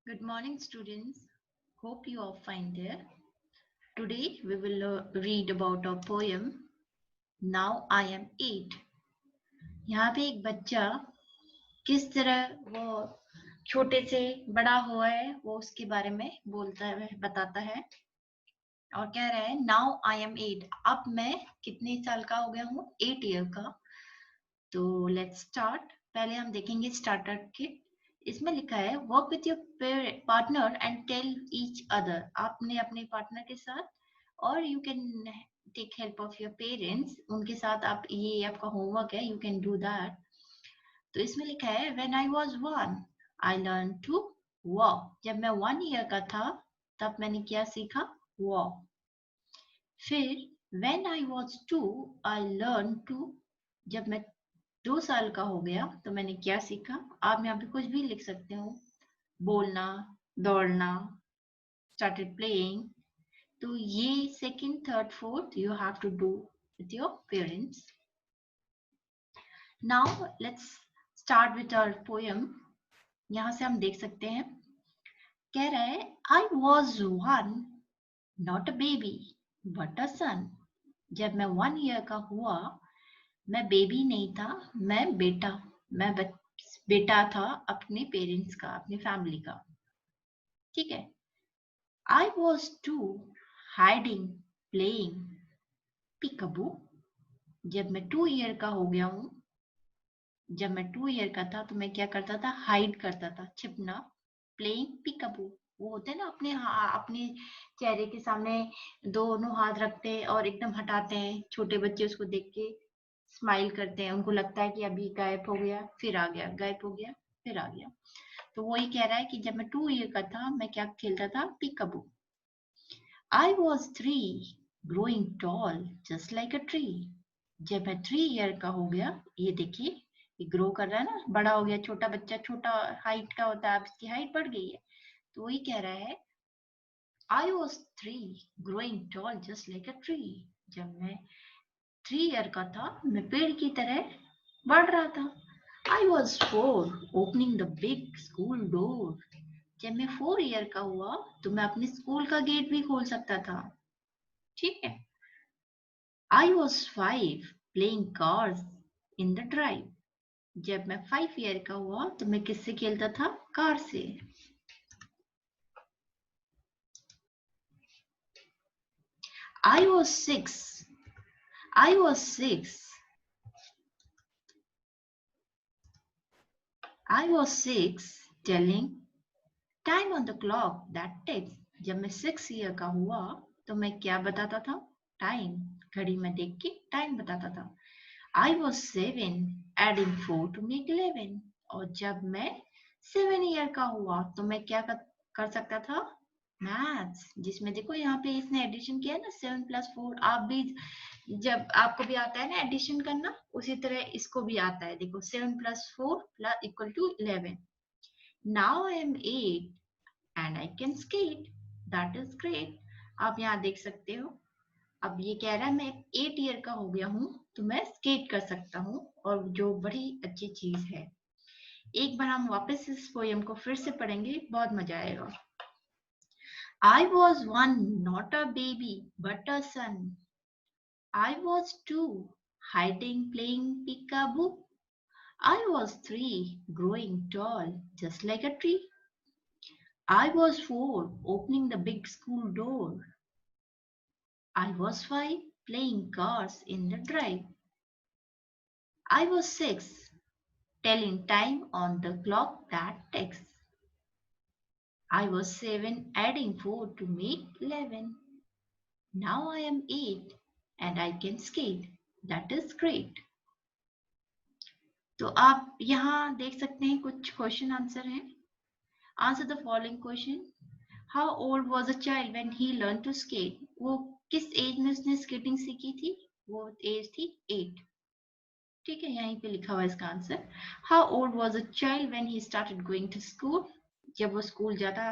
Good morning, students. Hope you are fine there. Today we will read about a poem. Now I am 8. यहाँ पे एक बच्चा किस तरह वो छोटे से बड़ा हुआ है वो उसके बारे में बोलता है, बताता है और कह रहा है नाउ आई एम 8. अब मैं कितने साल का हो गया हूँ? 8 ईयर का. तो लेट्स स्टार्ट. पहले हम देखेंगे स्टार्टर किट. इसमें लिखा है work with your partner and tell each other. आपने अपने पार्टनर के साथ और you can take help of your parents, उनके साथ आप, ये आपका होमवर्क है, यू कैन डू दैट. तो इसमें लिखा है when I was 1 I learn to walk. जब मैं 1 ईयर का था तब मैंने क्या सीखा? वॉक. फिर when I was 2 I learn to. जब मैं 2 साल का हो गया तो मैंने क्या सीखा? आप यहाँ पे कुछ भी लिख सकते हो. बोलना, दौड़ना, started playing. तो ये second, third, fourth you have to do with your parents. Now let's start with our poem. यहाँ से हम देख सकते हैं, कह रहा है I was one, not a baby, but a son. जब मैं 1 ईयर का हुआ, मैं बेबी नहीं था, मैं बेटा था अपने पेरेंट्स का, अपनी फैमिली का. ठीक है. I was 2 hiding playing peekaboo. जब मैं 2 ईयर का हो गया हूँ, जब मैं 2 ईयर का था तो मैं क्या करता था? हाइड करता था, छिपना. Playing peekaboo. वो होते हैं ना, अपने चेहरे के सामने दोनों हाथ रखते हैं और एकदम हटाते हैं. छोटे बच्चे उसको देख के स्माइल करते हैं, उनको लगता है कि अभी गायब हो गया, फिर आ गया, गायब हो गया, फिर आ गया. तो वही कह रहा है कि जब मैं 2 ईयर का था मैं क्या खेलता था? Peekaboo. I was 3 growing tall just like a tree. जब मैं 3 ईयर का हो गया, ये देखिए, ये ग्रो कर रहा है ना, बड़ा हो गया. छोटा बच्चा छोटा हाइट का होता है, अब इसकी हाइट बढ़ गई है. तो वही कह रहा है I was 3 growing tall just like a tree. जब मैं 3 ईयर का था मैं पेड़ की तरह बढ़ रहा था. I was 4 opening the big school door. जब मैं 4 ईयर का हुआ तो मैं अपने स्कूल का गेट भी खोल सकता था. ठीक है. I was 5 playing cars in the drive. जब मैं 5 ईयर का हुआ तो मैं किससे खेलता था? कार से. I was 6. I was 6. I was 6 telling time on the clock that ticks. जब मैं 6 ईयर का हुआ तो मैं क्या बताता था? टाइम. घड़ी में देख के टाइम बताता था. I was 7 adding 4 to make 11. और जब मैं 7 ईयर का हुआ तो मैं क्या कर सकता था? मैथ्स. जिसमें देखो यहाँ पे इसने एडिशन किया है ना, 7 + 4. आप भी, जब आपको भी आता है ना एडिशन करना, उसी तरह इसको भी आता है. देखो 7 + 4 = 11. Now I am 8 and I can skate. That is great. आप यहाँ देख सकते हो. अब ये कह रहा है मैं 8 ईयर का हो गया हूँ तो मैं स्केट कर सकता हूँ, और जो बड़ी अच्छी चीज है. एक बार हम वापस इस पोएम को फिर से पढ़ेंगे, बहुत मजा आएगा. I was 1 not a baby but a son. I was 2 hiding playing peekaboo. I was 3 growing tall just like a tree. I was 4 opening the big school door. I was 5 playing cars in the drive. I was 6 telling time on the clock that ticks. I was 7 adding 4 to make 11. Now I am 8 and I can skate. That is great. तो आप यहाँ देख सकते हैं कुछ question answer हैं. Answer the following question. How old was a child when he learn to skate. वो किस एज में उसने स्केटिंग सीखी थी? वो एज थी 8. ठीक है, यहीं पे लिखा हुआ है इसका answer. How old was a child when he started going to school. जब वो स्कूल जाता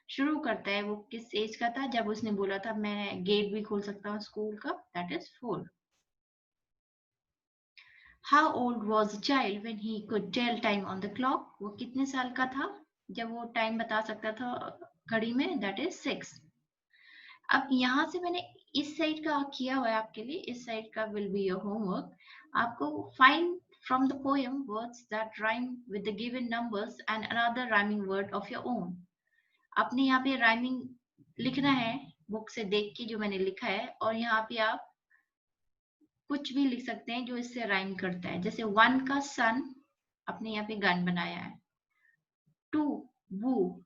शुरू करता है, वो किस एज का था? जब उसने बोला था मैं गेट भी खोल सकता हूँ स्कूल का. That is 4. How old was a child when he could tell time on the clock? वो कितने साल का था जब वो टाइम बता सकता था घड़ी में, दैट इज 6। अब यहाँ से मैंने इस साइड का किया हुआ है आपके लिए, इस साइड का विल बी योर होमवर्क। आपको find from the poem words that rhyme with the given numbers and another rhyming word of your own. आपने यहाँ पे राइमिंग लिखना है बुक से देख के जो मैंने लिखा है, और यहाँ पे आप कुछ भी लिख सकते हैं जो इससे राइम करता है। जैसे 1 का सन, आपने यहाँ पे गन बनाया है। 2 वू,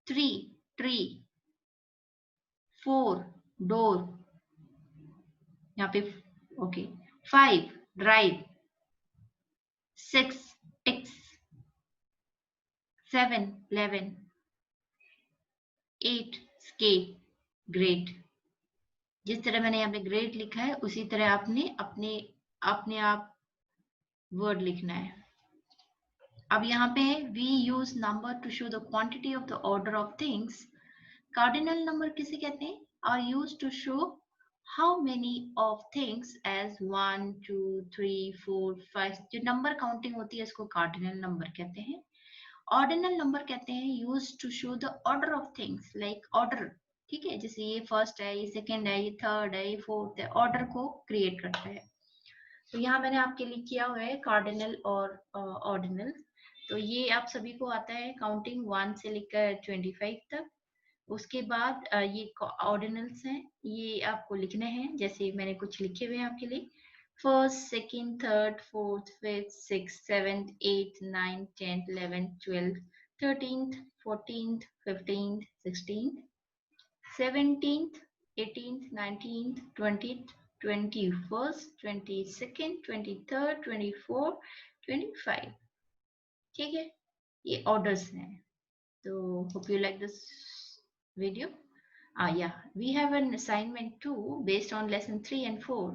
3 ट्री, 4 डोर, यहाँ पे okay, 5 drive, 6 ticks, 7 11, 8 skate, great. जिस तरह मैंने यहाँ पे ग्रेट लिखा है उसी तरह आपने अपने आप वर्ड लिखना है। अब यहाँ पे we use number to show the quantity of the order of things. Cardinal number किसे कहते हैं? Are use to show how many of things as 1 2 3 4 5। जो नंबर काउंटिंग होती है इसको कार्डिनल नंबर कहते हैं। ऑर्डिनल नंबर कहते हैं use to show the order of things, like order, ठीक है, जैसे ये फर्स्ट है, ये सेकंड है, ये थर्ड है, ये फोर्थ है, ऑर्डर को क्रिएट करता है। तो यहाँ मैंने आपके लिए किया हुआ है कार्डिनल और ऑर्डिनल। तो ये आप सभी को आता है काउंटिंग 1 से लेकर 25 तक। उसके बाद ये ऑर्डिनल्स हैं, ये आपको लिखने हैं, जैसे मैंने कुछ लिखे हुए हैं आपके लिए। First, second, third, fourth, fifth, six, seventh, 8, 9, 10, 11, 12, 13th, 14th, 15th, 16th, 17th, 18th, 19th, 20th, 21st, 22nd, 23rd, 24, 25। ठीक है, ये ऑर्डर्स हैं। तो hope you like this video. Yeah, we have an assignment too based on lesson 3 and 4.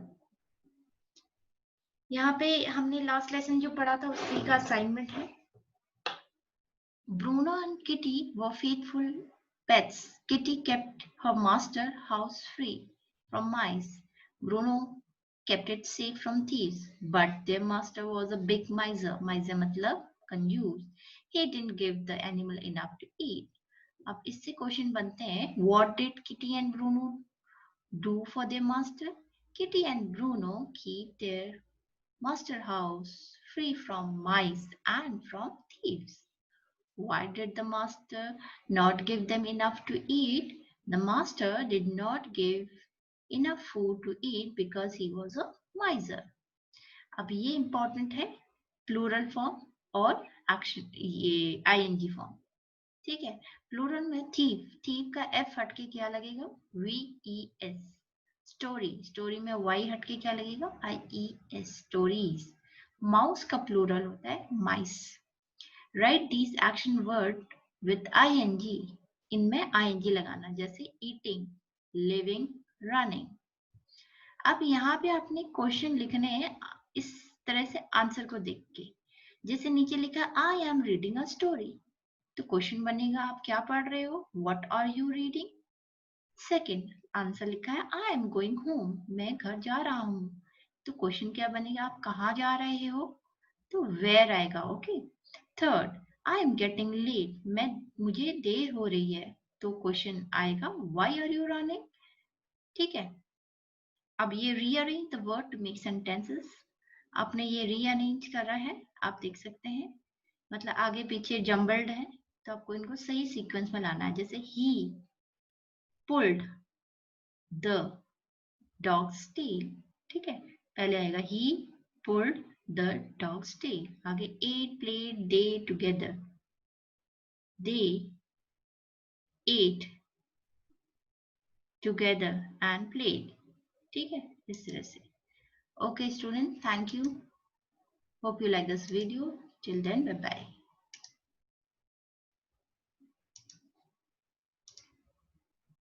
यहाँ पे हमने last lesson जो पढ़ा था उसी का असाइनमेंट है। Bruno and Kitty were faithful pets. Kitty kept her master house free from mice. Bruno kept it safe from thieves, but their master was a big miser. Miser मतलब कंजूस. He didn't give the animal enough to eat. अब इससे question बनते हैं, What did Kitty and Bruno do for their master? Kitty and Bruno keep their master house free from mice and from thieves. Why did the master not give them enough to eat? The master did not give enough food to eat because he was a miser. अब ये important है, plural form और action, ये ING form. ठीक है, plural में thief, thief का F हटके क्या लगेगा? VES। स्टोरी, स्टोरी में वाई हटके क्या लगेगा? IES, stories. माउस का प्लूरल होता है mice. Write these action word with ING, इनमें ING लगाना, जैसे ईटिंग, लिविंग, रनिंग। अब यहाँ पे आपने क्वेश्चन लिखने हैं इस तरह से आंसर को देख के, जैसे नीचे लिखा I am reading a story, तो क्वेश्चन बनेगा आप क्या पढ़ रहे हो? What are you reading? Second, answer लिखा है आई एम गोइंग होम, मैं घर जा रहा हूँ, तो क्वेश्चन क्या बनेगा? आप कहाँ जा रहे हो? तो वेयर आएगा। Okay. Third, I am getting late, मुझे देर हो रही है, तो क्वेश्चन आएगा व्हाई आर यू रनिंग? ठीक है। अब ये rearrange the word to make sentences, आपने ये रीअरेंज करा है, आप देख सकते हैं, मतलब आगे पीछे जम्बल्ड है, तो आपको इनको सही सीक्वेंस में लाना है। जैसे he pulled the dog's tail, ठीक है, पहले आएगा he pulled the dog's tail, आगे ate, played, they together, they ate together and played, ठीक है, इस तरह से। Okay student, thank you, hope you like this video. Till then, bye bye.